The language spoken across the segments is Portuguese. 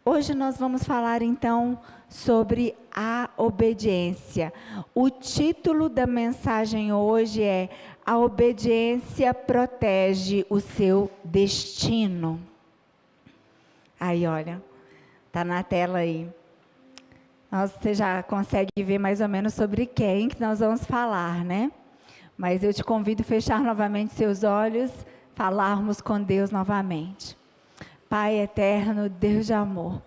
Hoje nós vamos falar então sobre a obediência. O título da mensagem hoje é: A obediência protege o seu destino. Aí, olha, tá na tela aí. Você já consegue ver mais ou menos sobre quem que nós vamos falar, né? Mas eu te convido a fechar novamente seus olhos, falarmos com Deus novamente. Pai eterno, Deus de amor,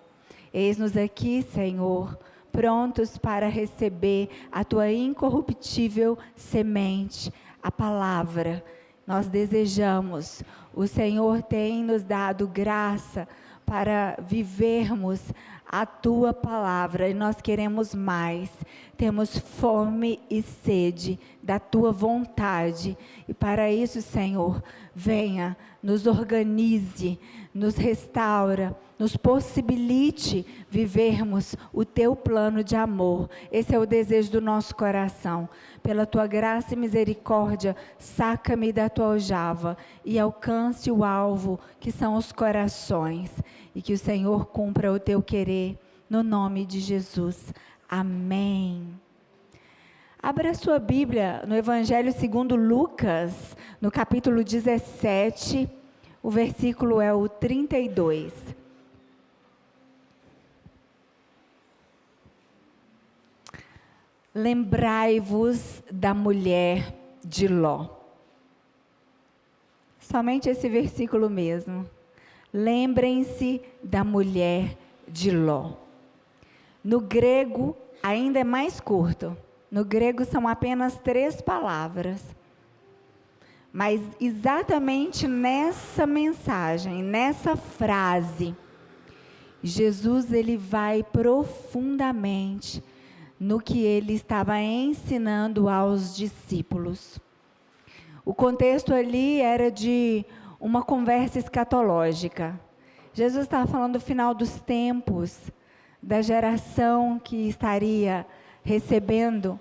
eis-nos aqui, Senhor, prontos para receber a Tua incorruptível semente, a palavra. Nós desejamos, o Senhor tem nos dado graça para vivermos a Tua palavra, e nós queremos mais, temos fome e sede da Tua vontade, e para isso, Senhor, venha, nos organize, nos restaura, nos possibilite vivermos o Teu plano de amor. Esse é o desejo do nosso coração. Pela Tua graça e misericórdia, saca-me da Tua aljava e alcance o alvo, que são os corações, e que o Senhor cumpra o Teu querer, no nome de Jesus. Amém. Abra sua Bíblia no Evangelho segundo Lucas, no capítulo 17, o versículo é o 32. Lembrai-vos da mulher de Ló. Somente esse versículo mesmo. Lembrem-se da mulher de Ló. No grego, ainda é mais curto. No grego são apenas 3 palavras. Mas exatamente nessa mensagem, nessa frase, Jesus ele vai profundamente no que ele estava ensinando aos discípulos. O contexto ali era de uma conversa escatológica. Jesus estava falando do final dos tempos, da geração que estaria recebendo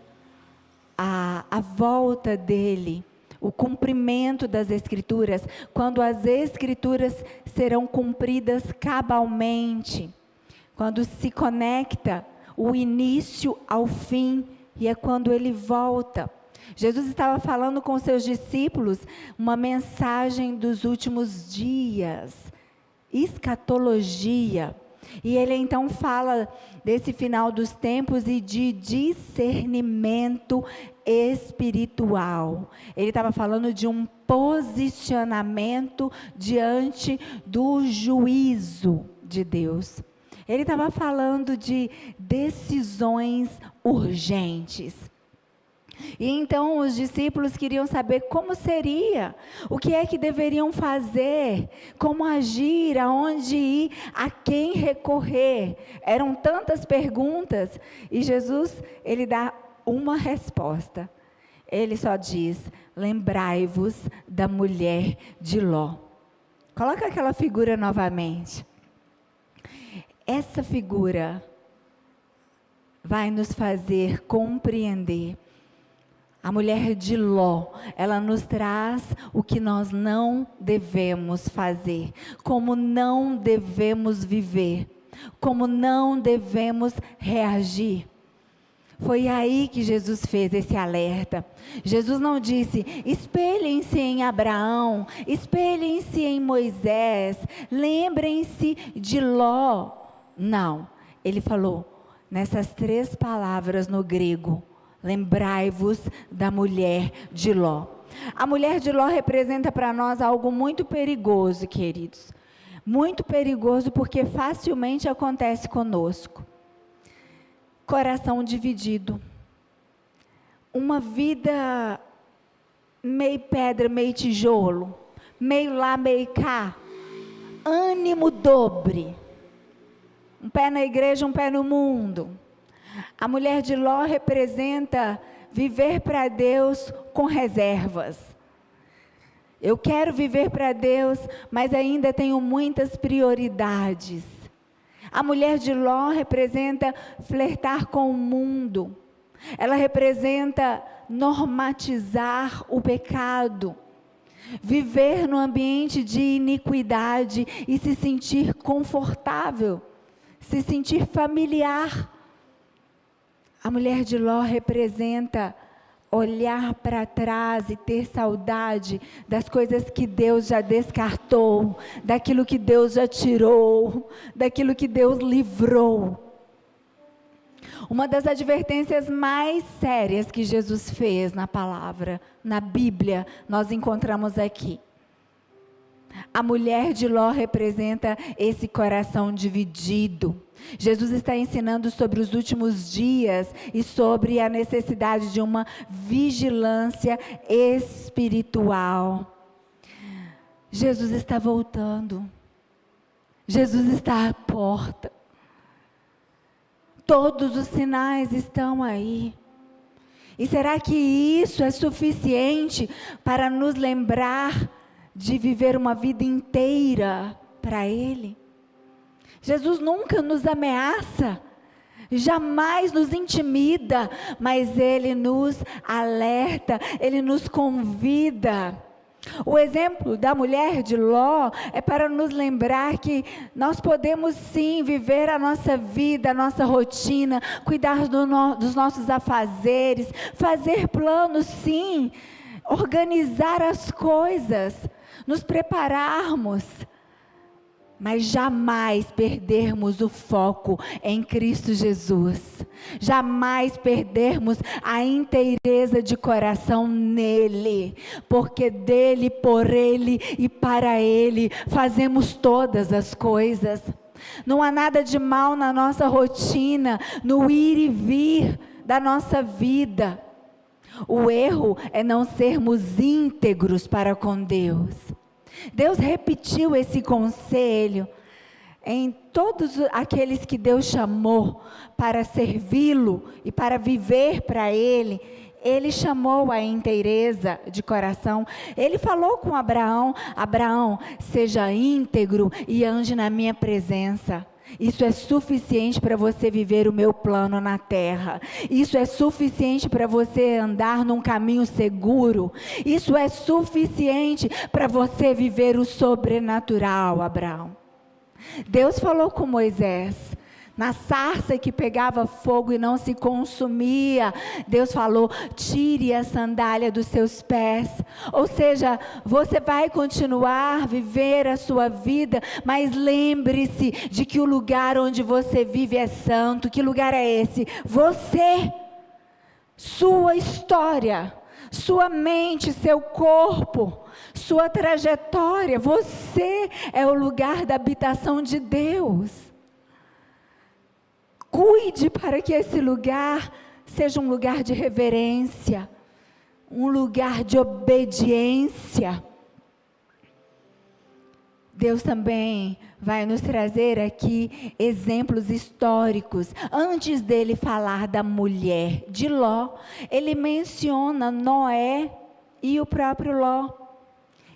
a volta dele, o cumprimento das Escrituras, quando as Escrituras serão cumpridas cabalmente, quando se conecta o início ao fim, e é quando ele volta. Jesus estava falando com seus discípulos uma mensagem dos últimos dias, escatologia. E ele então fala desse final dos tempos e de discernimento espiritual. Ele estava falando de um posicionamento diante do juízo de Deus. Ele estava falando de decisões urgentes. E então os discípulos queriam saber como seria, o que é que deveriam fazer, como agir, aonde ir, a quem recorrer. Eram tantas perguntas e Jesus, ele dá uma resposta. Ele só diz: lembrai-vos da mulher de Ló. Coloca aquela figura novamente. Essa figura vai nos fazer compreender. A mulher de Ló, ela nos traz o que nós não devemos fazer, como não devemos viver, como não devemos reagir. Foi aí que Jesus fez esse alerta. Jesus não disse: espelhem-se em Abraão, espelhem-se em Moisés, lembrem-se de Ló. Não, ele falou nessas 3 palavras no grego: lembrai-vos da mulher de Ló. A mulher de Ló representa para nós algo muito perigoso, queridos. Muito perigoso, porque facilmente acontece conosco. Coração dividido. Uma vida meio pedra, meio tijolo. Meio lá, meio cá. Ânimo dobre. Um pé na igreja, um pé no mundo. A mulher de Ló representa viver para Deus com reservas. Eu quero viver para Deus, mas ainda tenho muitas prioridades. A mulher de Ló representa flertar com o mundo. Ela representa normatizar o pecado. Viver no ambiente de iniquidade e se sentir confortável. se sentir familiar. A mulher de Ló representa olhar para trás e ter saudade das coisas que Deus já descartou, daquilo que Deus já tirou, daquilo que Deus livrou. Uma das advertências mais sérias que Jesus fez na palavra, na Bíblia, nós encontramos aqui. A mulher de Ló representa esse coração dividido. Jesus está ensinando sobre os últimos dias e sobre a necessidade de uma vigilância espiritual. Jesus está voltando. Jesus está à porta. Todos os sinais estão aí. E será que isso é suficiente para nos lembrar de viver uma vida inteira para Ele? Jesus nunca nos ameaça, jamais nos intimida, mas Ele nos alerta, Ele nos convida. O exemplo da mulher de Ló é para nos lembrar que nós podemos sim viver a nossa vida, a nossa rotina, cuidar dos nossos afazeres, fazer planos sim, organizar as coisas, nos prepararmos, mas jamais perdermos o foco em Cristo Jesus, jamais perdermos a inteireza de coração nele, porque dele, por ele e para ele fazemos todas as coisas. Não há nada de mal na nossa rotina, no ir e vir da nossa vida. O erro é não sermos íntegros para com Deus. Deus repetiu esse conselho em todos aqueles que Deus chamou para servi-lo e para viver para Ele. Ele chamou a inteireza de coração. Ele falou com Abraão: Abraão, seja íntegro e ande na minha presença. Isso é suficiente para você viver o meu plano na terra. Isso é suficiente para você andar num caminho seguro. Isso é suficiente para você viver o sobrenatural, Abraão. Deus falou com Moisés, na sarça que pegava fogo e não se consumia. Deus falou: tire a sandália dos seus pés. Ou seja, você vai continuar a viver a sua vida, mas lembre-se de que o lugar onde você vive é santo. Que lugar é esse? Você, sua história, sua mente, seu corpo, sua trajetória. Você é o lugar da habitação de Deus. Cuide para que esse lugar seja um lugar de reverência, um lugar de obediência. Deus também vai nos trazer aqui exemplos históricos. Antes dele falar da mulher de Ló, ele menciona Noé e o próprio Ló.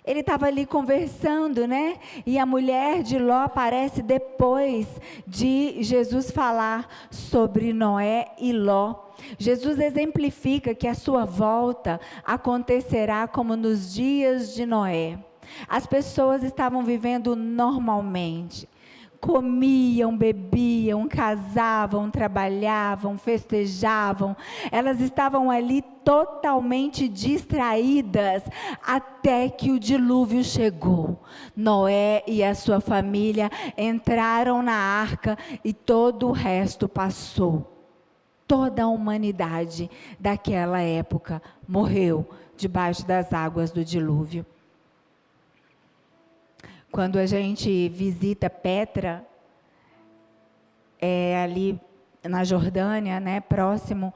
Ele estava ali conversando, né? E a mulher de Ló aparece depois de Jesus falar sobre Noé e Ló. Jesus exemplifica que a sua volta acontecerá como nos dias de Noé. As pessoas estavam vivendo normalmente. Comiam, bebiam, casavam, trabalhavam, festejavam. Elas estavam ali totalmente distraídas até que o dilúvio chegou. Noé e a sua família entraram na arca e todo o resto passou. Toda a humanidade daquela época morreu debaixo das águas do dilúvio. Quando a gente visita Petra, ali na Jordânia, né, próximo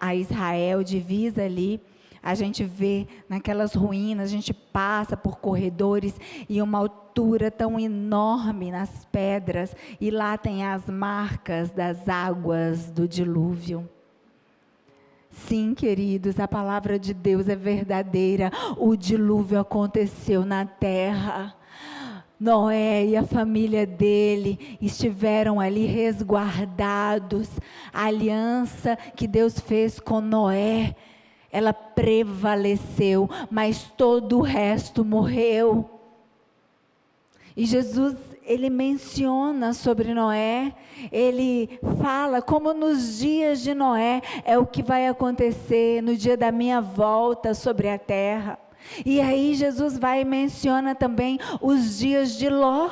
a Israel, divisa ali, a gente vê naquelas ruínas, a gente passa por corredores e uma altura tão enorme nas pedras, e lá tem as marcas das águas do dilúvio. Sim, queridos, a palavra de Deus é verdadeira. O dilúvio aconteceu na terra. Noé e a família dele estiveram ali resguardados. A aliança que Deus fez com Noé, ela prevaleceu, mas todo o resto morreu. E Jesus, ele menciona sobre Noé, ele fala como nos dias de Noé é o que vai acontecer no dia da minha volta sobre a terra. E aí Jesus vai e menciona também os dias de Ló,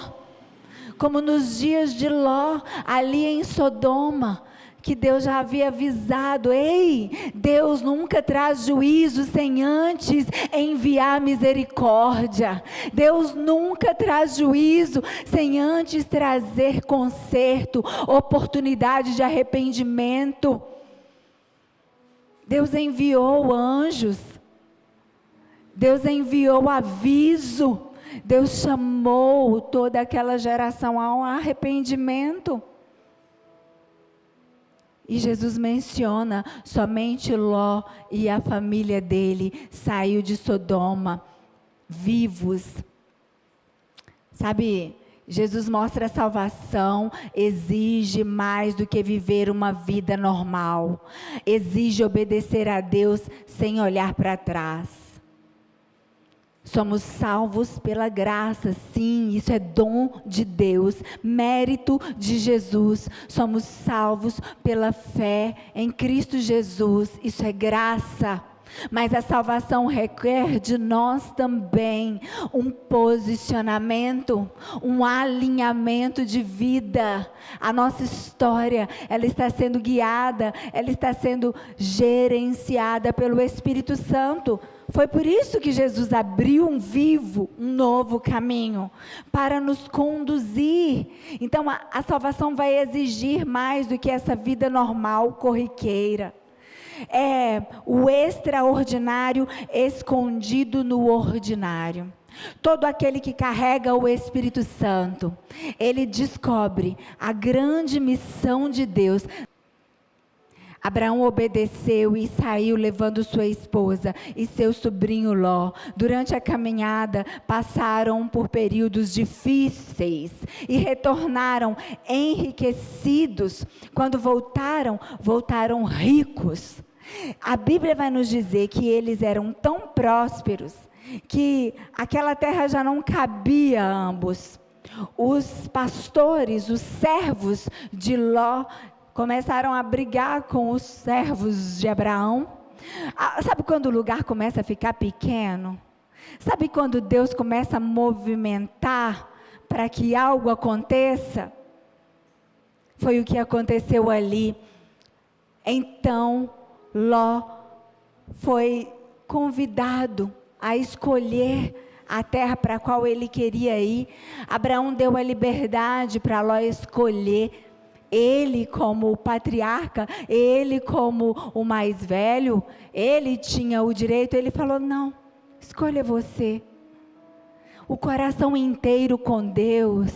como nos dias de Ló, ali em Sodoma, que Deus já havia avisado: ei, Deus nunca traz juízo sem antes enviar misericórdia. Deus nunca traz juízo sem antes trazer conserto, oportunidade de arrependimento. Deus enviou anjos, Deus enviou aviso, Deus chamou toda aquela geração ao arrependimento. E Jesus menciona, somente Ló e a família dele saiu de Sodoma vivos. Sabe, Jesus mostra a salvação exige mais do que viver uma vida normal. Exige obedecer a Deus sem olhar para trás. Somos salvos pela graça, sim, isso é dom de Deus, mérito de Jesus. Somos salvos pela fé em Cristo Jesus, isso é graça. Mas a salvação requer de nós também um posicionamento, um alinhamento de vida. A nossa história, ela está sendo guiada, ela está sendo gerenciada pelo Espírito Santo. Foi por isso que Jesus abriu um novo caminho, para nos conduzir. Então a salvação vai exigir mais do que essa vida normal, corriqueira. É o extraordinário escondido no ordinário. Todo aquele que carrega o Espírito Santo, ele descobre a grande missão de Deus. Abraão obedeceu e saiu levando sua esposa e seu sobrinho Ló. Durante a caminhada passaram por períodos difíceis e retornaram enriquecidos. Quando voltaram ricos. A Bíblia vai nos dizer que eles eram tão prósperos que aquela terra já não cabia a ambos. Os pastores, os servos de Ló, começaram a brigar com os servos de Abraão. Sabe quando o lugar começa a ficar pequeno? Sabe quando Deus começa a movimentar para que algo aconteça? Foi o que aconteceu ali. Então, Ló foi convidado a escolher a terra para a qual ele queria ir. Abraão deu a liberdade para Ló escolher. Ele como o patriarca, ele como o mais velho, ele tinha o direito, ele falou: não, escolha você. O coração inteiro com Deus,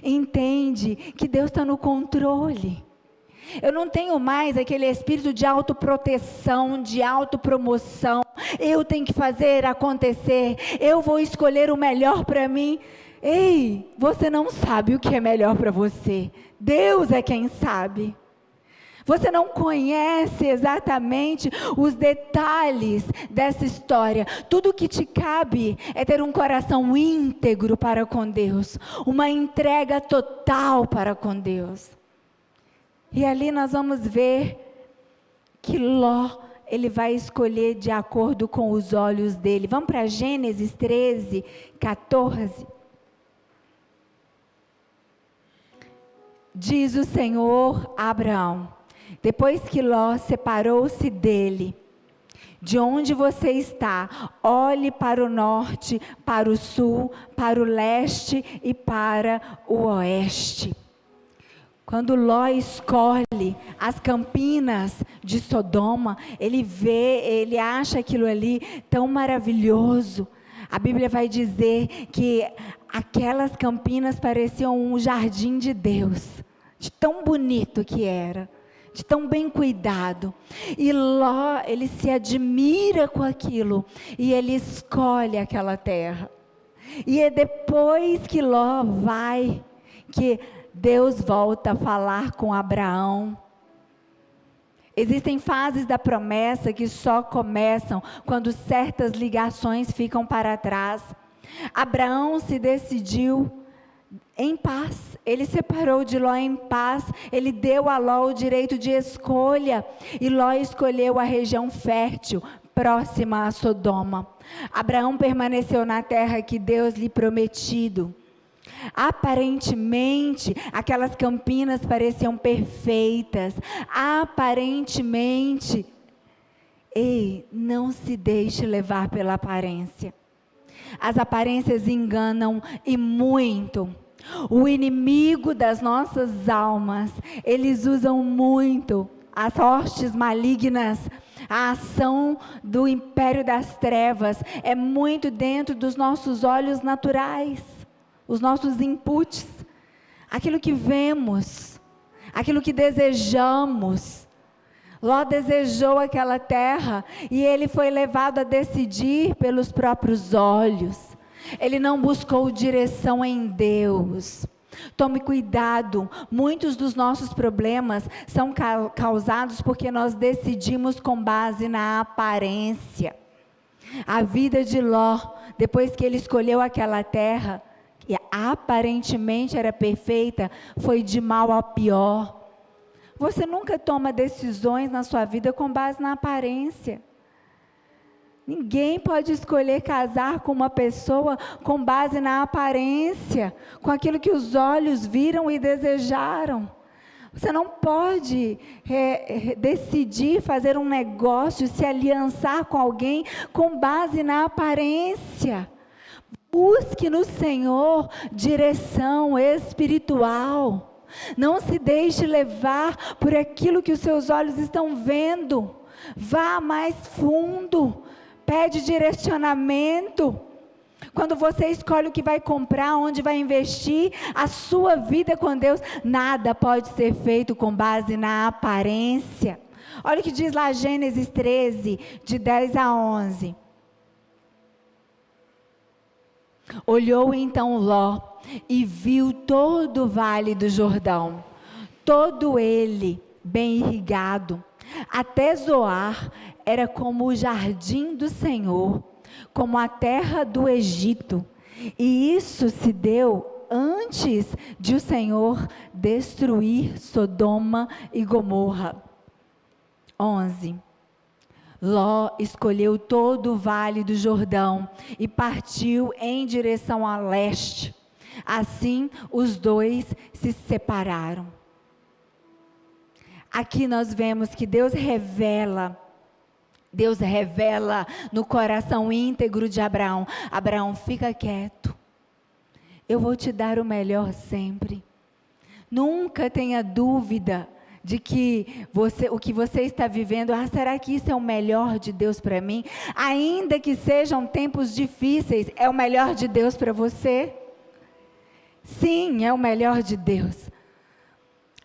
entende que Deus está no controle. Eu não tenho mais aquele espírito de autoproteção, de autopromoção. Eu tenho que fazer acontecer, eu vou escolher o melhor para mim. Ei, você não sabe o que é melhor para você. Deus é quem sabe. Você não conhece exatamente os detalhes dessa história. Tudo que te cabe é ter um coração íntegro para com Deus, uma entrega total para com Deus. E ali nós vamos ver que Ló, ele vai escolher de acordo com os olhos dele. Vamos para Gênesis 13, 14. Diz o Senhor a Abraão: depois que Ló separou-se dele, de onde você está, olhe para o norte, para o sul, para o leste e para o oeste. Quando Ló escolhe as campinas de Sodoma, ele acha aquilo ali tão maravilhoso. A Bíblia vai dizer que aquelas campinas pareciam um jardim de Deus, de tão bonito que era, de tão bem cuidado. E Ló, ele se admira com aquilo, e ele escolhe aquela terra. E é depois que Ló vai, que Deus volta a falar com Abraão. Existem fases da promessa que só começam quando certas ligações ficam para trás. Abraão se decidiu em paz. Ele separou de Ló em paz. Ele deu a Ló o direito de escolha. E Ló escolheu a região fértil, próxima a Sodoma. Abraão permaneceu na terra que Deus lhe prometido. Aparentemente, aquelas campinas pareciam perfeitas. Aparentemente. Ei, não se deixe levar pela aparência. As aparências enganam e muito. O inimigo das nossas almas, eles usam muito as hostes malignas. A ação do império das trevas é muito dentro dos nossos olhos naturais, os nossos inputs, aquilo que vemos, aquilo que desejamos. Ló desejou aquela terra e ele foi levado a decidir pelos próprios olhos. Ele não buscou direção em Deus. Tome cuidado, muitos dos nossos problemas são causados porque nós decidimos com base na aparência. A vida de Ló, depois que ele escolheu aquela terra, que aparentemente era perfeita, foi de mal a pior. Você nunca toma decisões na sua vida com base na aparência. Ninguém pode escolher casar com uma pessoa com base na aparência, com aquilo que os olhos viram e desejaram. Você não pode decidir fazer um negócio, se aliançar com alguém com base na aparência. Busque no Senhor direção espiritual. Não se deixe levar por aquilo que os seus olhos estão vendo. Vá mais fundo. Pede direcionamento. Quando você escolhe o que vai comprar, onde vai investir, a sua vida com Deus, nada pode ser feito com base na aparência. Olha o que diz lá Gênesis 13, de 10 a 11. Olhou então Ló e viu todo o vale do Jordão, todo ele bem irrigado, até Zoar era como o jardim do Senhor, como a terra do Egito, e isso se deu antes de o Senhor destruir Sodoma e Gomorra. 11. Ló escolheu todo o vale do Jordão e partiu em direção a leste. Assim, os dois se separaram. Aqui nós vemos que Deus revela no coração íntegro de Abraão. Abraão, fica quieto. Eu vou te dar o melhor sempre. Nunca tenha dúvida de que o que você está vivendo, será que isso é o melhor de Deus para mim? Ainda que sejam tempos difíceis, é o melhor de Deus para você? Sim, é o melhor de Deus.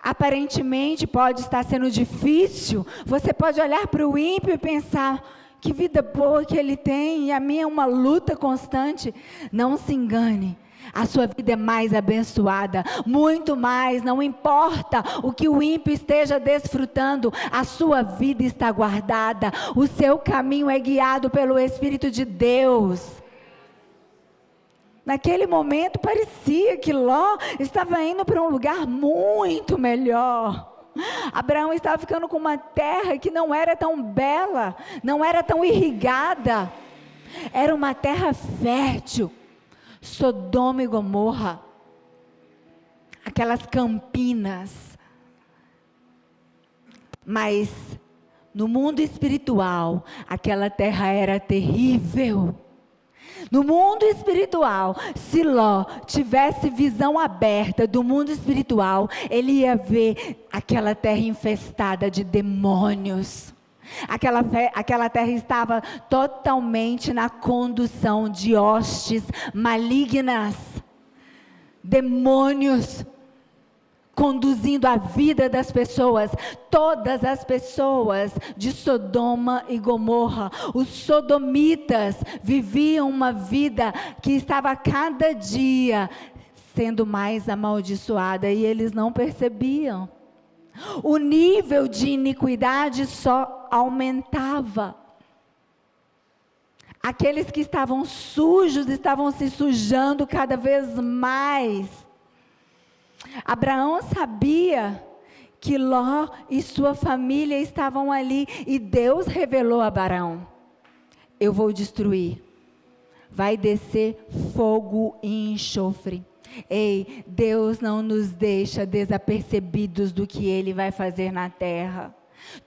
Aparentemente pode estar sendo difícil, você pode olhar para o ímpio e pensar, que vida boa que ele tem, e a minha é uma luta constante. Não se engane, a sua vida é mais abençoada, muito mais, não importa o que o ímpio esteja desfrutando, a sua vida está guardada, o seu caminho é guiado pelo Espírito de Deus. Naquele momento parecia que Ló estava indo para um lugar muito melhor. Abraão estava ficando com uma terra que não era tão bela, não era tão irrigada, era uma terra fértil. Sodoma e Gomorra, aquelas campinas. Mas no mundo espiritual, aquela terra era terrível. No mundo espiritual, se Ló tivesse visão aberta do mundo espiritual, ele ia ver aquela terra infestada de demônios. Aquela terra estava totalmente na condução de hostes malignas, demônios conduzindo a vida das pessoas. Todas as pessoas de Sodoma e Gomorra, os sodomitas, viviam uma vida que estava a cada dia sendo mais amaldiçoada, e eles não percebiam. O nível de iniquidade só aumentava. Aqueles que estavam sujos estavam se sujando cada vez mais. Abraão sabia que Ló e sua família estavam ali, e Deus revelou a Abraão: eu vou destruir, vai descer fogo e enxofre. Ei, Deus não nos deixa desapercebidos do que Ele vai fazer na terra.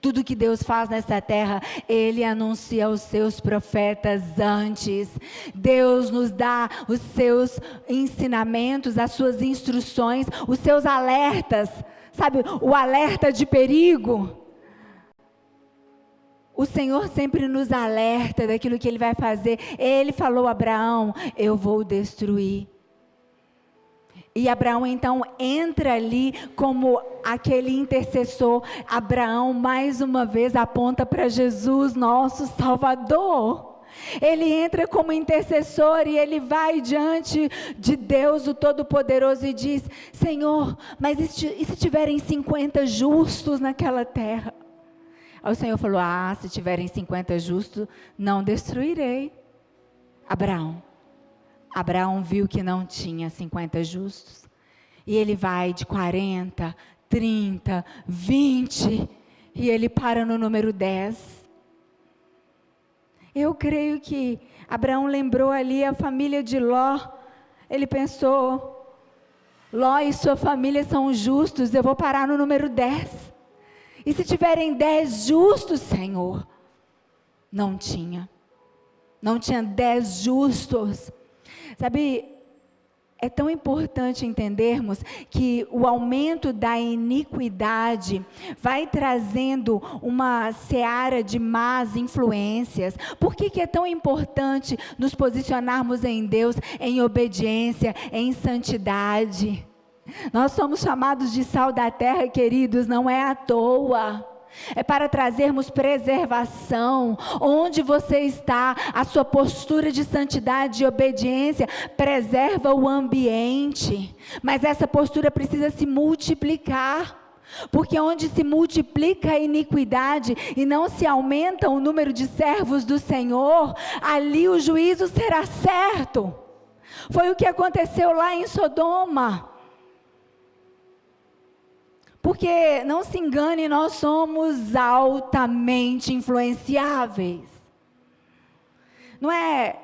Tudo que Deus faz nessa terra, Ele anuncia aos seus profetas antes. Deus nos dá os seus ensinamentos, as suas instruções, os seus alertas. Sabe, o alerta de perigo. O Senhor sempre nos alerta daquilo que Ele vai fazer. Ele falou a Abraão: eu vou destruir. E Abraão então entra ali como aquele intercessor. Abraão mais uma vez aponta para Jesus, nosso Salvador. Ele entra como intercessor e ele vai diante de Deus, o Todo-Poderoso, e diz: Senhor, mas e se tiverem 50 justos naquela terra? Aí o Senhor falou: se tiverem 50 justos, não destruirei. Abraão viu que não tinha 50 justos. E ele vai de 40, 30, 20, e ele para no número 10. Eu creio que Abraão lembrou ali a família de Ló. Ele pensou: Ló e sua família são justos, eu vou parar no número 10. E se tiverem 10 justos, Senhor? Não tinha 10 justos. Sabe, é tão importante entendermos que o aumento da iniquidade vai trazendo uma seara de más influências. Por que é tão importante nos posicionarmos em Deus, em obediência, em santidade? Nós somos chamados de sal da terra, queridos, não é à toa. É para trazermos preservação. Onde você está, a sua postura de santidade e obediência preserva o ambiente. Mas essa postura precisa se multiplicar. Porque onde se multiplica a iniquidade e não se aumenta o número de servos do Senhor, ali o juízo será certo. Foi o que aconteceu lá em Sodoma. Porque, não se engane, nós somos altamente influenciáveis. Não é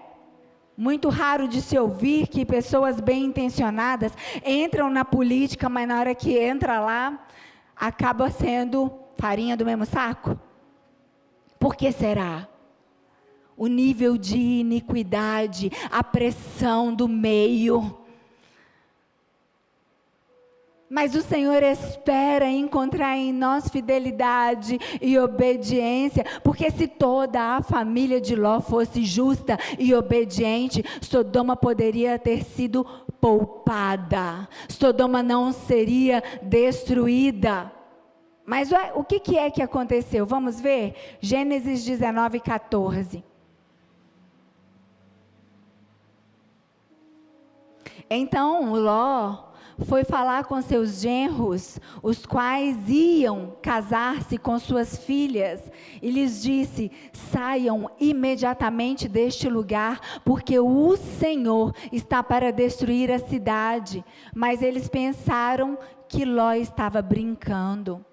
muito raro de se ouvir que pessoas bem intencionadas entram na política, mas na hora que entra lá, acaba sendo farinha do mesmo saco? Por que será? O nível de iniquidade, a pressão do meio. Mas o Senhor espera encontrar em nós fidelidade e obediência, porque se toda a família de Ló fosse justa e obediente, Sodoma poderia ter sido poupada, Sodoma não seria destruída. Mas o que é que aconteceu? Vamos ver? Gênesis 19, 14. Então Ló foi falar com seus genros, os quais iam casar-se com suas filhas, e lhes disse: saiam imediatamente deste lugar, porque o Senhor está para destruir a cidade. Mas eles pensaram que Ló estava brincando.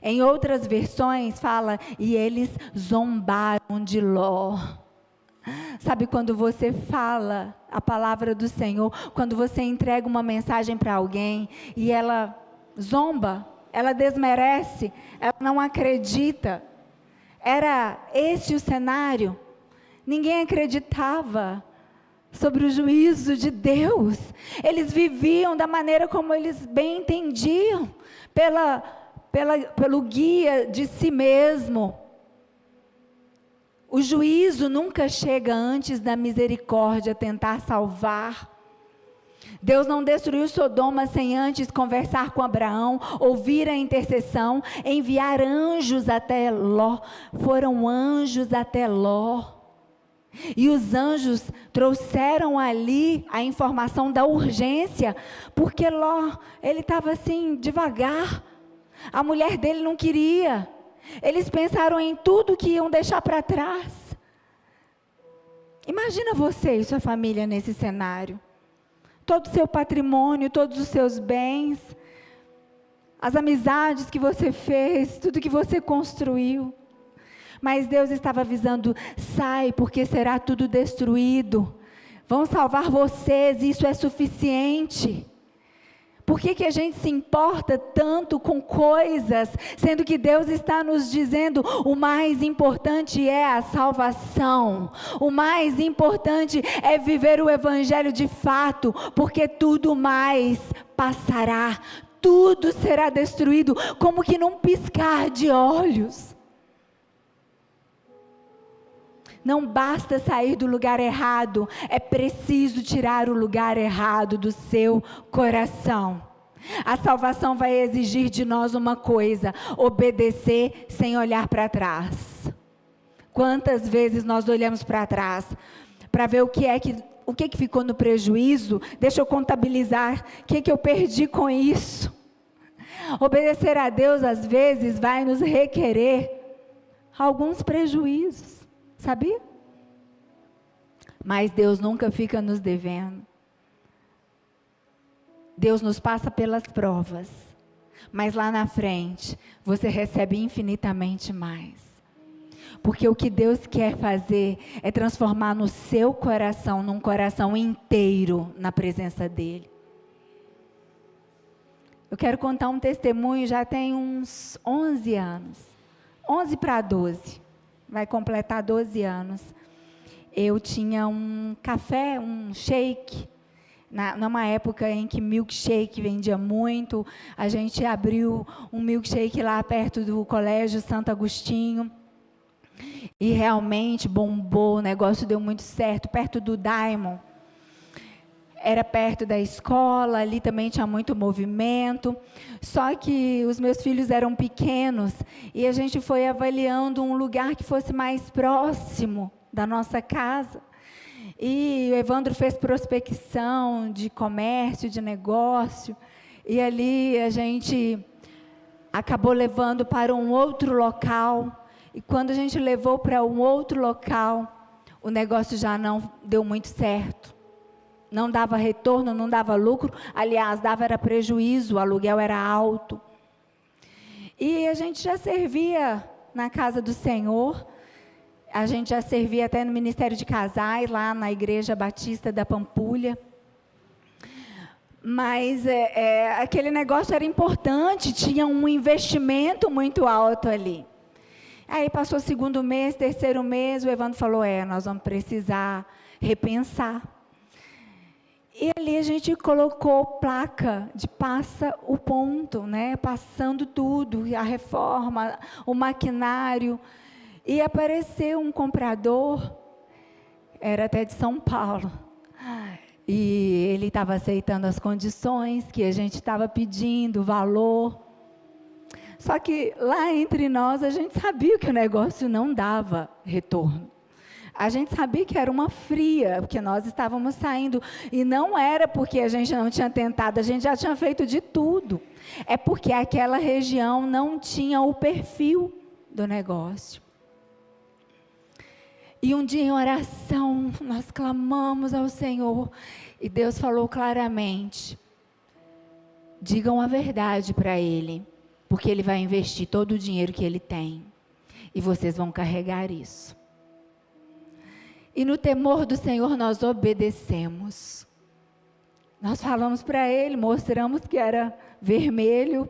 Em outras versões fala: e eles zombaram de Ló. Sabe quando você fala a palavra do Senhor, quando você entrega uma mensagem para alguém e ela zomba, ela desmerece, ela não acredita? Era esse o cenário. Ninguém acreditava sobre o juízo de Deus. Eles viviam da maneira como eles bem entendiam, pelo guia de si mesmo. O juízo nunca chega antes da misericórdia tentar salvar. Deus não destruiu Sodoma sem antes conversar com Abraão, ouvir a intercessão, enviar anjos até Ló. Foram anjos até Ló. E os anjos trouxeram ali a informação da urgência, porque Ló, ele estava assim, devagar. A mulher dele não queria. Eles pensaram em tudo que iam deixar para trás. Imagina você e sua família nesse cenário. Todo o seu patrimônio, todos os seus bens, as amizades que você fez, tudo que você construiu. Mas Deus estava avisando: sai, porque será tudo destruído. Vão salvar vocês, isso é suficiente. Por que a gente se importa tanto com coisas, sendo que Deus está nos dizendo: o mais importante é a salvação, o mais importante é viver o evangelho de fato, porque tudo mais passará, tudo será destruído, como que num piscar de olhos. Não basta sair do lugar errado, é preciso tirar o lugar errado do seu coração. A salvação vai exigir de nós uma coisa: obedecer sem olhar para trás. Quantas vezes nós olhamos para trás para ver o que ficou no prejuízo? Deixa eu contabilizar, o que eu perdi com isso? Obedecer a Deus às vezes vai nos requerer alguns prejuízos. Sabia? Mas Deus nunca fica nos devendo. Deus nos passa pelas provas, mas lá na frente você recebe infinitamente mais. Porque o que Deus quer fazer é transformar no seu coração, num coração inteiro na presença dEle. Eu quero contar um testemunho, já tem uns 11 anos, 11 para 12. Vai completar 12 anos. Eu tinha um café, um shake, numa época em que milkshake vendia muito. A gente abriu um milkshake lá perto do Colégio Santo Agostinho. E realmente bombou, o negócio deu muito certo, perto do Diamond. Era perto da escola, ali também tinha muito movimento. Só que os meus filhos eram pequenos e a gente foi avaliando um lugar que fosse mais próximo da nossa casa. E o Evandro fez prospecção de comércio, de negócio. E ali a gente acabou levando para um outro local. E quando a gente levou para um outro local, o negócio já não deu muito certo. Não dava retorno, não dava lucro, aliás, dava era prejuízo, o aluguel era alto. E a gente já servia na casa do Senhor, a gente já servia até no Ministério de Casais, lá na Igreja Batista da Pampulha. Mas aquele negócio era importante, tinha um investimento muito alto ali. Aí passou o segundo mês, terceiro mês, o Evandro falou: nós vamos precisar repensar. E ali a gente colocou placa de passa o ponto, né? Passando tudo, a reforma, o maquinário. E apareceu um comprador, era até de São Paulo. E ele estava aceitando as condições que a gente estava pedindo, o valor. Só que lá entre nós a gente sabia que o negócio não dava retorno. A gente sabia que era uma fria, porque nós estávamos saindo, e não era porque a gente não tinha tentado, a gente já tinha feito de tudo. É porque aquela região não tinha o perfil do negócio. E um dia em oração, nós clamamos ao Senhor, e Deus falou claramente: digam a verdade para Ele, porque Ele vai investir todo o dinheiro que Ele tem, e vocês vão carregar isso. E no temor do Senhor nós obedecemos. Nós falamos para Ele, mostramos que era vermelho,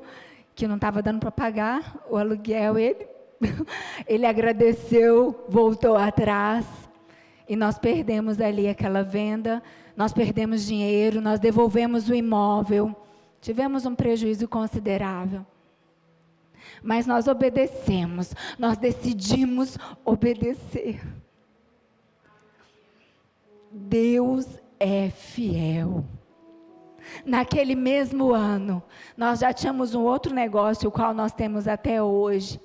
que não estava dando para pagar o aluguel. Ele agradeceu, voltou atrás. E nós perdemos ali aquela venda, nós perdemos dinheiro, nós devolvemos o imóvel. Tivemos um prejuízo considerável. Mas nós obedecemos, nós decidimos obedecer. Deus é fiel. Naquele mesmo ano, nós já tínhamos um outro negócio, o qual nós temos até hoje,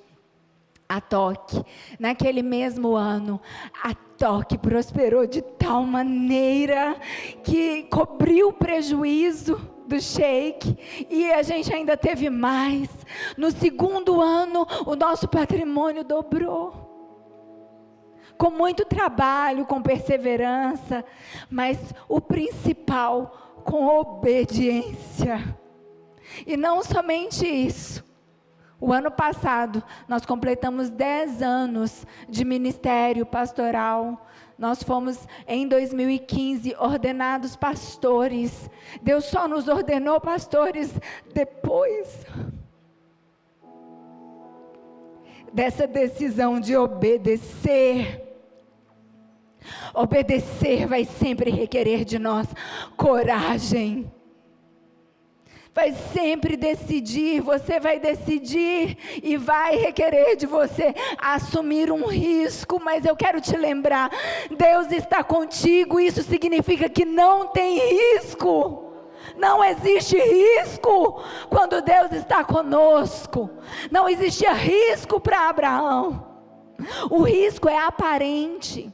a Toque. Naquele mesmo ano, a Toque prosperou de tal maneira que cobriu o prejuízo do shake, e a gente ainda teve mais. No segundo ano, o nosso patrimônio dobrou. Com muito trabalho, com perseverança, mas o principal, com obediência. E não somente isso. O ano passado, nós completamos 10 anos de ministério pastoral. Nós fomos, em 2015, ordenados pastores. Deus só nos ordenou pastores depois dessa decisão de obedecer. Obedecer vai sempre requerer de nós coragem. Vai sempre decidir, você vai decidir e vai requerer de você assumir um risco, mas eu quero te lembrar, Deus está contigo, isso significa que não tem risco, não existe risco quando Deus está conosco, não existia risco para Abraão, o risco é aparente,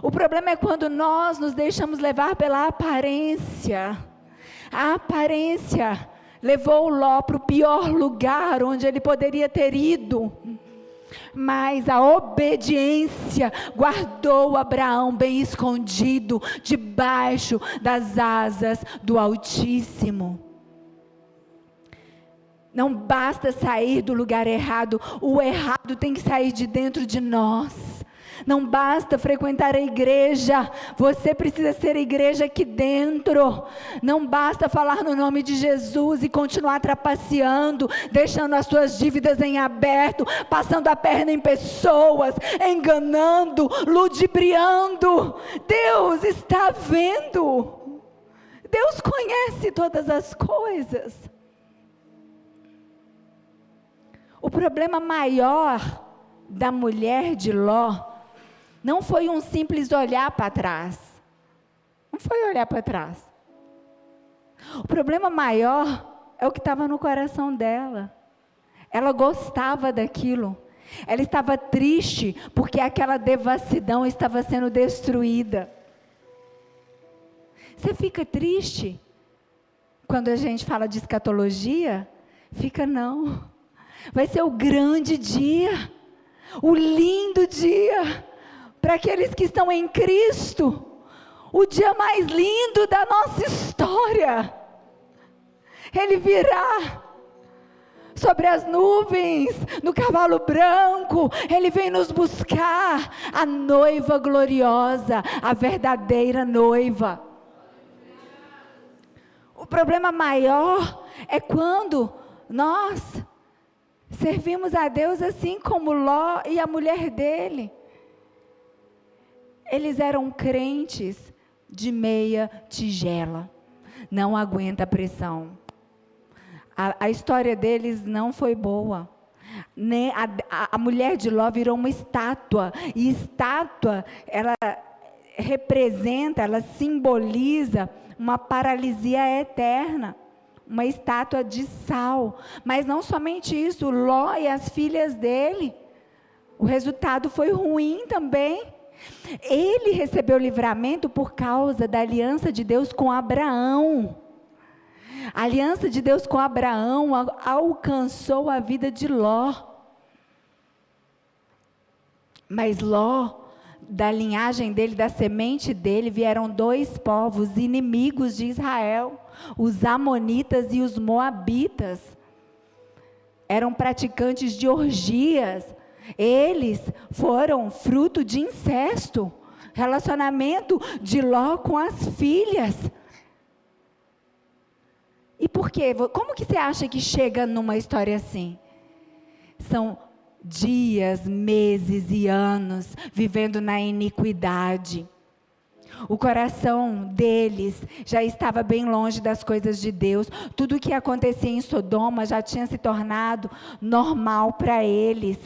o problema é quando nós nos deixamos levar pela aparência. A aparência levou Ló para o pior lugar onde ele poderia ter ido. Mas a obediência guardou Abraão bem escondido, debaixo das asas do Altíssimo. Não basta sair do lugar errado, o errado tem que sair de dentro de nós. Não basta frequentar a igreja, você precisa ser igreja aqui dentro. Não basta falar no nome de Jesus e continuar trapaceando, deixando as suas dívidas em aberto, passando a perna em pessoas, enganando, ludibriando. Deus está vendo. Deus conhece todas as coisas. O problema maior da mulher de Ló não foi um simples olhar para trás. Não foi olhar para trás. O problema maior é o que estava no coração dela. Ela gostava daquilo. Ela estava triste porque aquela devassidão estava sendo destruída. Você fica triste quando a gente fala de escatologia? Fica não. Vai ser o grande dia, o lindo dia, para aqueles que estão em Cristo, o dia mais lindo da nossa história. Ele virá sobre as nuvens, no cavalo branco, Ele vem nos buscar, a noiva gloriosa, a verdadeira noiva. O problema maior é quando nós servimos a Deus assim como Ló e a mulher dele. Eles eram crentes de meia tigela, não aguenta a pressão. A história deles não foi boa. A mulher de Ló virou uma estátua, e estátua, ela representa, ela simboliza uma paralisia eterna. Uma estátua de sal, mas não somente isso, Ló e as filhas dele, o resultado foi ruim também. Ele recebeu livramento por causa da aliança de Deus com Abraão. A aliança de Deus com Abraão alcançou a vida de Ló. Mas Ló, da linhagem dele, da semente dele, vieram 2 povos inimigos de Israel, os amonitas e os moabitas. Eram praticantes de orgias. Eles foram fruto de incesto, relacionamento de Ló com as filhas. E por quê? Como que você acha que chega numa história assim? São dias, meses e anos vivendo na iniquidade. O coração deles já estava bem longe das coisas de Deus. Tudo o que acontecia em Sodoma já tinha se tornado normal para eles.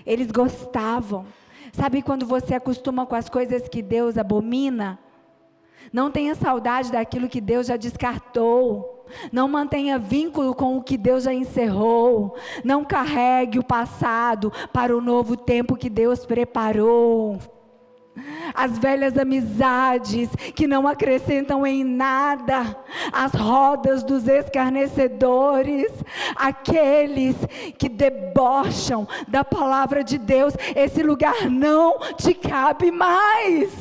Eles gostavam. Sabe quando você acostuma com as coisas que Deus abomina? Não tenha saudade daquilo que Deus já descartou. Não mantenha vínculo com o que Deus já encerrou. Não carregue o passado para o novo tempo que Deus preparou. As velhas amizades que não acrescentam em nada, as rodas dos escarnecedores, aqueles que debocham da palavra de Deus, esse lugar não te cabe mais.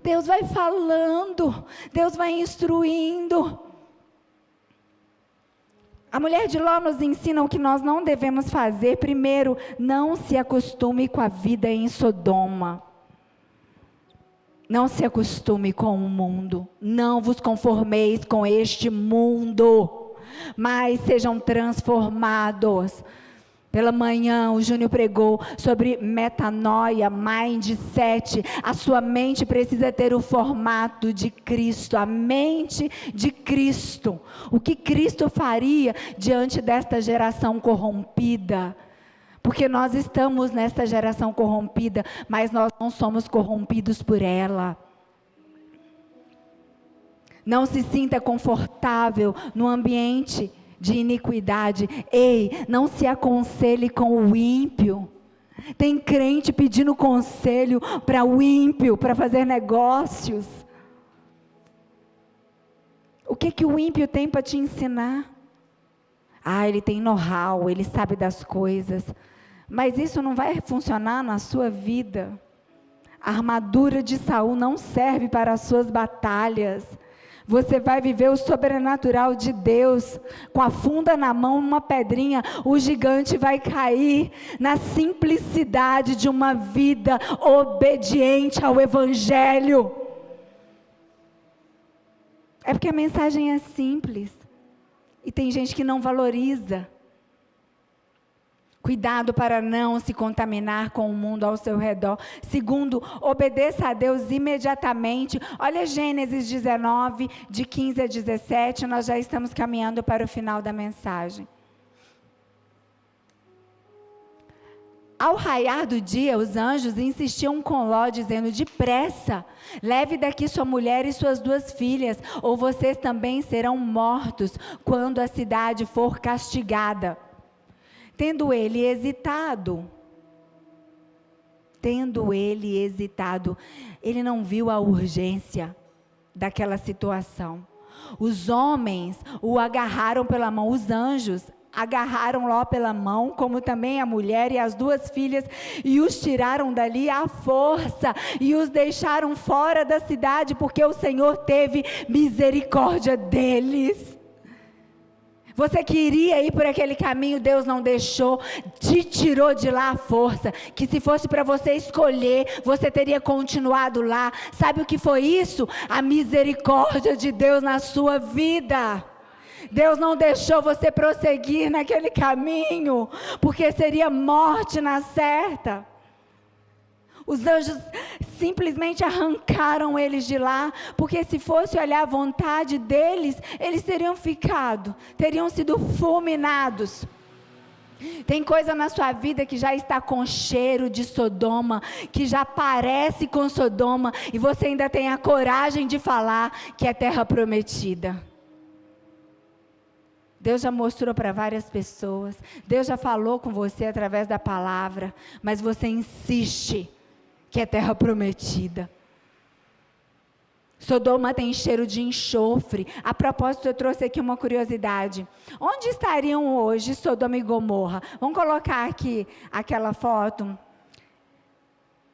Deus vai falando, Deus vai instruindo. A mulher de Ló nos ensina o que nós não devemos fazer. Primeiro, não se acostume com a vida em Sodoma. Não se acostume com o mundo. Não vos conformeis com este mundo, mas sejam transformados. Pela manhã, o Júnior pregou sobre metanoia, mindset. A sua mente precisa ter o formato de Cristo, a mente de Cristo. O que Cristo faria diante desta geração corrompida? Porque nós estamos nesta geração corrompida, mas nós não somos corrompidos por ela. Não se sinta confortável no ambiente de iniquidade. Ei, não se aconselhe com o ímpio. Tem crente pedindo conselho para o ímpio, para fazer negócios. O que o ímpio tem para te ensinar? Ele tem know-how, ele sabe das coisas. Mas isso não vai funcionar na sua vida. A armadura de Saul não serve para as suas batalhas. Você vai viver o sobrenatural de Deus, com a funda na mão, uma pedrinha, o gigante vai cair na simplicidade de uma vida obediente ao Evangelho. É porque a mensagem é simples, e tem gente que não valoriza. Cuidado para não se contaminar com o mundo ao seu redor. Segundo, obedeça a Deus imediatamente. Olha Gênesis 19, de 15 a 17, nós já estamos caminhando para o final da mensagem. Ao raiar do dia, os anjos insistiam com Ló, dizendo: depressa, leve daqui sua mulher e suas 2 filhas, ou vocês também serão mortos, quando a cidade for castigada. Tendo ele hesitado, ele não viu a urgência daquela situação. Os homens o agarraram pela mão, os anjos agarraram Ló pela mão, como também a mulher e as 2 filhas, e os tiraram dali à força, e os deixaram fora da cidade, porque o Senhor teve misericórdia deles. Você queria ir por aquele caminho, Deus não deixou, te tirou de lá à força, que se fosse para você escolher, você teria continuado lá. Sabe o que foi isso? A misericórdia de Deus na sua vida. Deus não deixou você prosseguir naquele caminho, porque seria morte na certa. Os anjos simplesmente arrancaram eles de lá, porque se fosse olhar a vontade deles, eles teriam sido fulminados. Tem coisa na sua vida que já está com cheiro de Sodoma, que já parece com Sodoma, e você ainda tem a coragem de falar que é terra prometida. Deus já mostrou para várias pessoas, Deus já falou com você através da palavra, mas você insiste que é terra prometida. Sodoma tem cheiro de enxofre. A propósito, eu trouxe aqui uma curiosidade. Onde estariam hoje Sodoma e Gomorra? Vamos colocar aqui aquela foto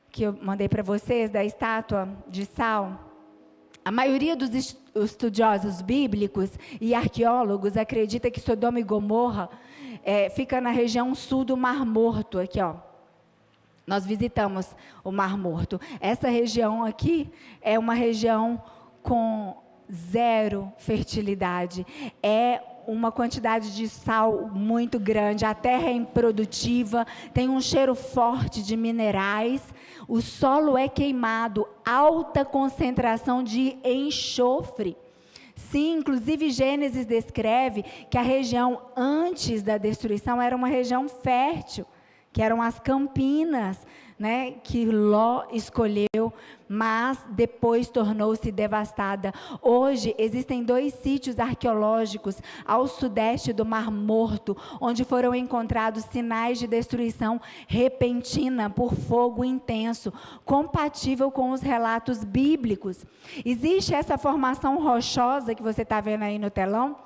que eu mandei para vocês, da estátua de sal. A maioria dos estudiosos bíblicos e arqueólogos acredita que Sodoma e Gomorra fica na região sul do Mar Morto, aqui ó. Nós visitamos o Mar Morto. Essa região aqui é uma região com 0 fertilidade. É uma quantidade de sal muito grande. A terra é improdutiva, tem um cheiro forte de minerais. O solo é queimado, alta concentração de enxofre. Sim, inclusive Gênesis descreve que a região antes da destruição era uma região fértil, que eram as campinas, né, que Ló escolheu, mas depois tornou-se devastada. Hoje existem 2 sítios arqueológicos ao sudeste do Mar Morto, onde foram encontrados sinais de destruição repentina por fogo intenso, compatível com os relatos bíblicos. Existe essa formação rochosa que você está vendo aí no telão.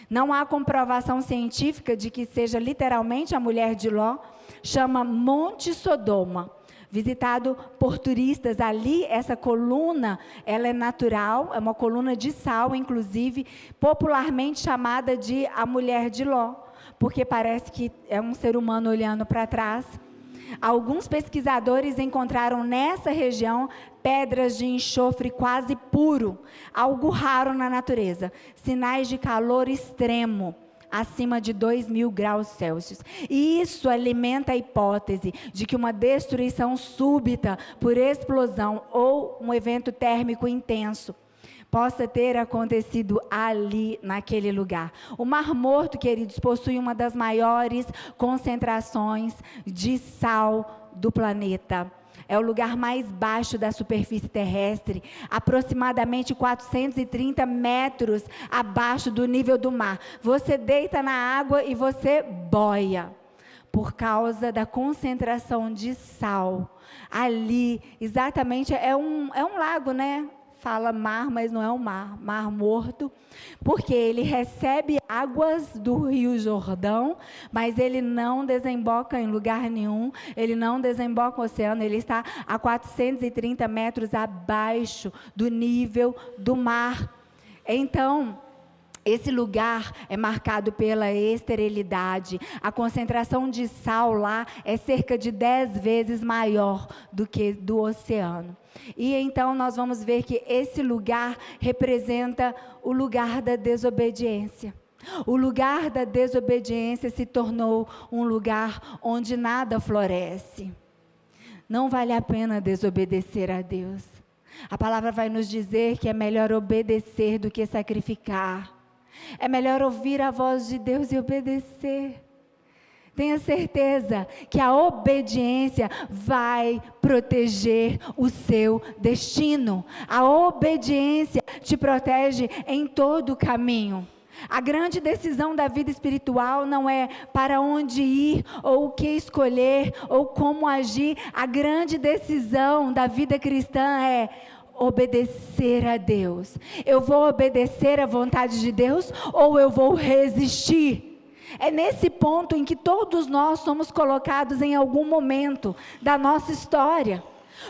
Não há comprovação científica de que seja literalmente a mulher de Ló. Chama Monte Sodoma. visitado por turistas. Ali, essa coluna, ela é natural, é uma coluna de sal, inclusive, popularmente chamada de a mulher de Ló, porque parece que é um ser humano olhando para trás. Alguns pesquisadores encontraram nessa região pedras de enxofre quase puro, algo raro na natureza, sinais de calor extremo, acima de 2.000 graus Celsius. E isso alimenta a hipótese de que uma destruição súbita por explosão ou um evento térmico intenso possa ter acontecido ali, naquele lugar. O Mar Morto, queridos, possui uma das maiores concentrações de sal do planeta. É o lugar mais baixo da superfície terrestre, aproximadamente 430 metros abaixo do nível do mar. Você deita na água e você boia, por causa da concentração de sal. Ali, exatamente, é um lago, né? Fala mar, mas não é um mar, Mar Morto, porque ele recebe águas do Rio Jordão, mas ele não desemboca em lugar nenhum, ele não desemboca no oceano, ele está a 430 metros abaixo do nível do mar. Então, esse lugar é marcado pela esterilidade. A concentração de sal lá é cerca de 10 vezes maior do que do oceano. E então nós vamos ver que esse lugar representa o lugar da desobediência. O lugar da desobediência se tornou um lugar onde nada floresce. Não vale a pena desobedecer a Deus. A palavra vai nos dizer que é melhor obedecer do que sacrificar. É melhor ouvir a voz de Deus e obedecer. Tenha certeza que a obediência vai proteger o seu destino. A obediência te protege em todo o caminho. A grande decisão da vida espiritual não é para onde ir, ou o que escolher, ou como agir. A grande decisão da vida cristã é obedecer a Deus. Eu vou obedecer à vontade de Deus ou eu vou resistir? É nesse ponto em que todos nós somos colocados em algum momento da nossa história.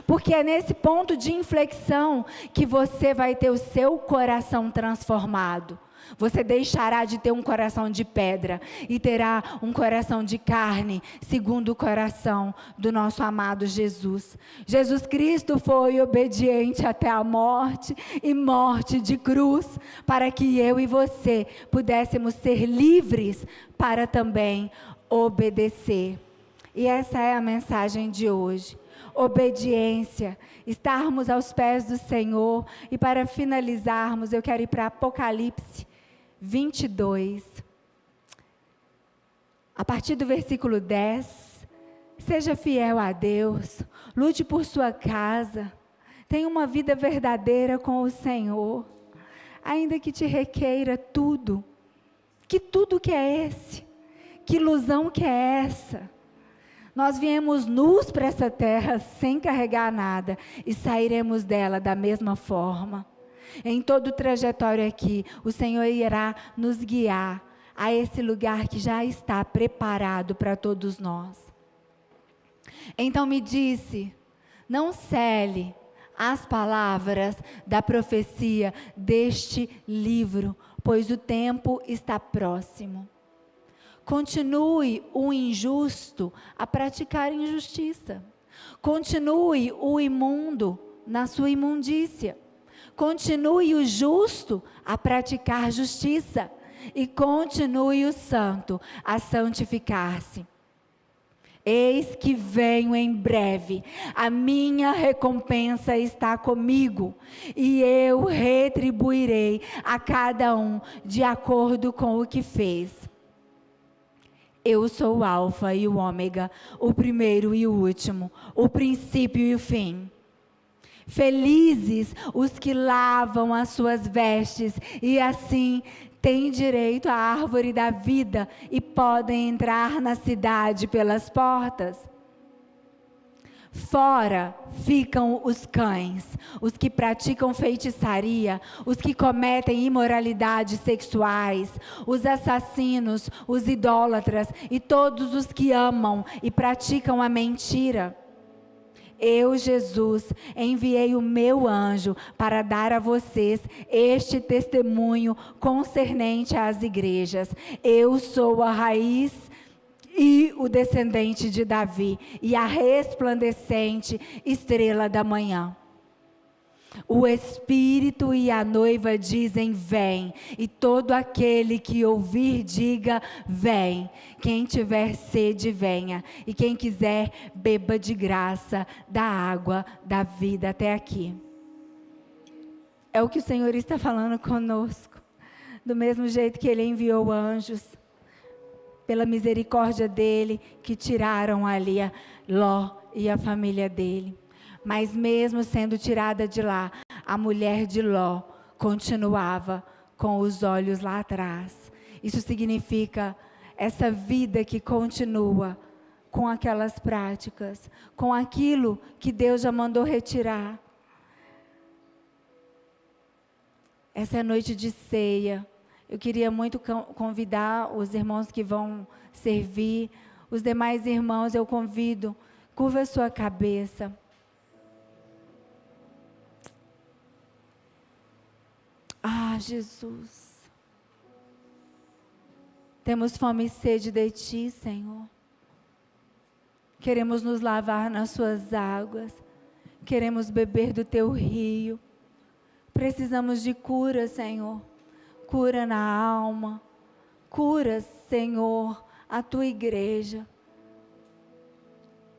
Porque é nesse ponto de inflexão que você vai ter o seu coração transformado. Você deixará de ter um coração de pedra e terá um coração de carne, segundo o coração do nosso amado Jesus. Jesus Cristo foi obediente até a morte, e morte de cruz, para que eu e você pudéssemos ser livres para também obedecer. E essa é a mensagem de hoje. Obediência, estarmos aos pés do Senhor. E para finalizarmos, eu quero ir para Apocalipse 22, a partir do versículo 10, seja fiel a Deus, lute por sua casa, tenha uma vida verdadeira com o Senhor, ainda que te requeira tudo. Que tudo que é esse? Que ilusão que é essa? Nós viemos nus para essa terra sem carregar nada e sairemos dela da mesma forma. Em todo o trajetório aqui, o Senhor irá nos guiar a esse lugar que já está preparado para todos nós. Então me disse, não cele as palavras da profecia deste livro, pois o tempo está próximo. Continue o injusto a praticar injustiça. Continue o imundo na sua imundícia. Continue o justo a praticar justiça, e continue o santo a santificar-se. Eis que venho em breve, a minha recompensa está comigo, e eu retribuirei a cada um de acordo com o que fez. Eu sou o Alfa e o Ômega, o primeiro e o último, o princípio e o fim. Felizes os que lavam as suas vestes e assim têm direito à árvore da vida e podem entrar na cidade pelas portas. Fora ficam os cães, os que praticam feitiçaria, os que cometem imoralidades sexuais, os assassinos, os idólatras e todos os que amam e praticam a mentira. eu, Jesus, enviei o meu anjo para dar a vocês este testemunho concernente às igrejas. Eu sou a raiz e o descendente de Davi, e a resplandecente estrela da manhã. O Espírito e a noiva dizem: vem, e todo aquele que ouvir diga: vem. Quem tiver sede, venha, e quem quiser, beba de graça da água da vida. Até aqui. É o que o Senhor está falando conosco, do mesmo jeito que Ele enviou anjos, pela misericórdia dEle, que tiraram ali a Ló e a família dele. Mas mesmo sendo tirada de lá, a mulher de Ló continuava com os olhos lá atrás. Isso significa essa vida que continua com aquelas práticas, com aquilo que Deus já mandou retirar. Essa é a noite de ceia. Eu queria muito convidar os irmãos que vão servir, os demais irmãos eu convido, curva a sua cabeça. Ah, Jesus, temos fome e sede de Ti, Senhor. Queremos nos lavar nas Suas águas, queremos beber do Teu rio. Precisamos de cura, Senhor, cura na alma, cura, Senhor, a Tua igreja.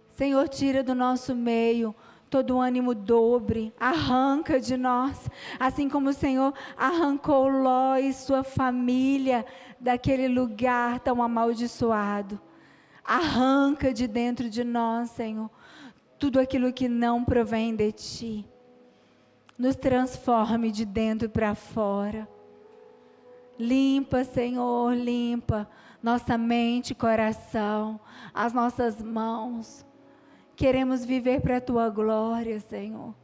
Senhor, tira do nosso meio todo o ânimo dobre, arranca de nós, assim como o Senhor arrancou Ló e sua família daquele lugar tão amaldiçoado. Arranca de dentro de nós, Senhor, tudo aquilo que não provém de Ti. Nos transforme de dentro para fora. Limpa, Senhor, limpa nossa mente e coração, as nossas mãos. Queremos viver para a Tua glória, Senhor.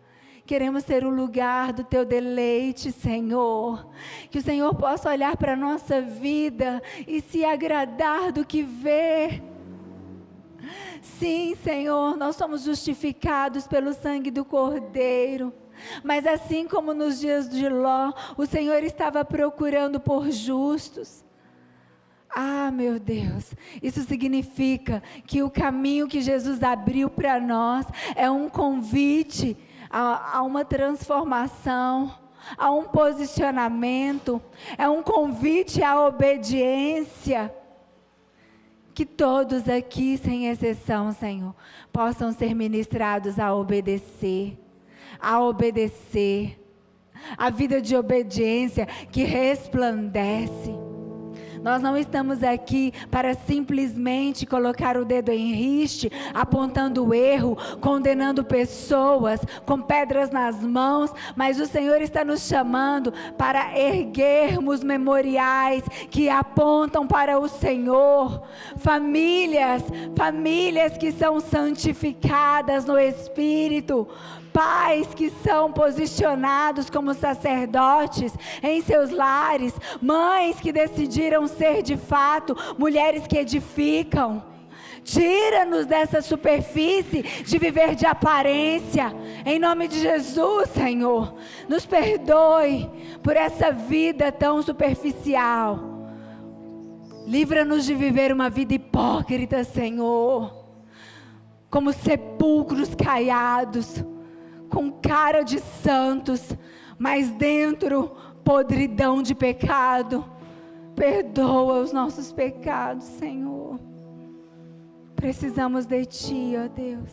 Queremos ser o lugar do Teu deleite, Senhor. Que o Senhor possa olhar para a nossa vida e se agradar do que vê. Sim, Senhor, nós somos justificados pelo sangue do Cordeiro. Mas assim como nos dias de Ló, o Senhor estava procurando por justos. Ah, meu Deus, isso significa que o caminho que Jesus abriu para nós é um convite a uma transformação, a um posicionamento, é um convite à obediência. Que todos aqui, sem exceção, Senhor, possam ser ministrados a obedecer, a vida de obediência que resplandece. Nós não estamos aqui para simplesmente colocar o dedo em riste, apontando o erro, condenando pessoas, com pedras nas mãos, mas o Senhor está nos chamando para erguermos memoriais que apontam para o Senhor. Famílias que são santificadas no Espírito, pais que são posicionados como sacerdotes em seus lares, mães que decidiram ser de fato mulheres que edificam. Tira-nos dessa superfície de viver de aparência, em nome de Jesus, Senhor. Nos perdoe por essa vida tão superficial. Livra-nos de viver uma vida hipócrita, Senhor, como sepulcros caiados, com cara de santos, mas dentro podridão de pecado. Perdoa os nossos pecados, Senhor. Precisamos de Ti, ó Deus.